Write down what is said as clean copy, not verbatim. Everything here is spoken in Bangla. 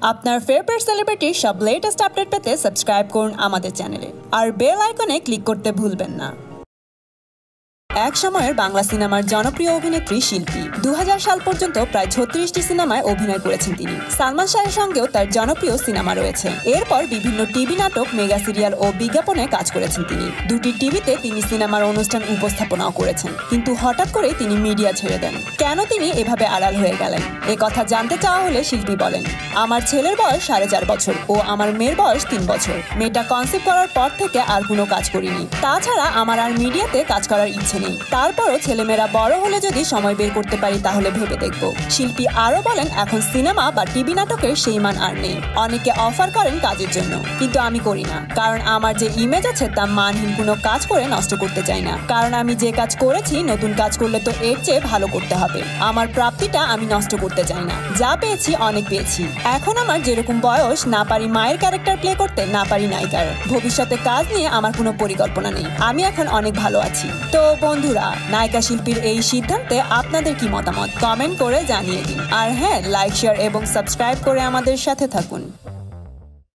আপনার ফেভারিট সেলিব্রিটির সব লেটেস্ট আপডেট পেতে সাবস্ক্রাইব করুন আমাদের চ্যানেলে আর বেল আইকনে ক্লিক করতে ভুলবেন না। এক সময়ের বাংলা সিনেমার জনপ্রিয় অভিনেত্রী শিল্পী 2000 সাল পর্যন্ত প্রায় 36টি সিনেমায় অভিনয় করেছেন তিনি। সালমান শাহের সঙ্গেও তার জনপ্রিয় সিনেমা রয়েছে। এরপর বিভিন্ন টিভি নাটক, মেগা সিরিয়াল ও বিজ্ঞাপনে কাজ করেছেন তিনি। দুটি টিভিতে তিনি সিনেমার অনুষ্ঠান উপস্থাপনাও করেছেন, কিন্তু হঠাৎ করে তিনি মিডিয়া ছেড়ে দেন। কেন তিনি এভাবে আড়াল হয়ে গেলেন, এ কথা জানতে চাওয়া হলে শিল্পী বলেন, আমার ছেলের বয়স 4.5 বছর ও আমার মেয়ের বয়স 3 বছর। মেয়েটা কনসেপ্ট করার পর থেকে আর কোনো কাজ করিনি। তাছাড়া আমার আর মিডিয়াতে কাজ করার ইচ্ছে নেই। তারপরও ছেলেমেয়েরা বড় হলে যদি সময় বের করতে পারি তাহলে ভেবে দেখব। শিল্পী আরো বলেন, এখন সিনেমা বা টিভি নাটকের সেই মান আর নেই। অনেকে অফার করেন কাজের জন্য, কিন্তু আমি করি না, কারণ আমার যে ইমেজ আছে তা মানহীন কোনো কাজ করে নষ্ট করতে চাই না। কারণ আমি যে কাজ করেছি, নতুন কাজ করলে তো এর চেয়ে ভালো করতে হবে। আমার প্রাপ্তিটা আমি নষ্ট করতে চাই না। যা পেয়েছি অনেক পেয়েছি। এখন আমার যেরকম বয়স, না পারি মায়ের ক্যারেক্টার প্লে করতে, না পারি নায়িকার। ভবিষ্যতে কাজ নিয়ে আমার কোনো পরিকল্পনা নেই। আমি এখন অনেক ভালো আছি। তো বন্ধুরা, নায়িকা শিল্পীর এই সিদ্ধান্তে আপনাদের কি মতামত কমেন্ট করে জানিয়ে দিন। আর হ্যাঁ, লাইক, শেয়ার এবং সাবস্ক্রাইব করে আমাদের সাথে থাকুন।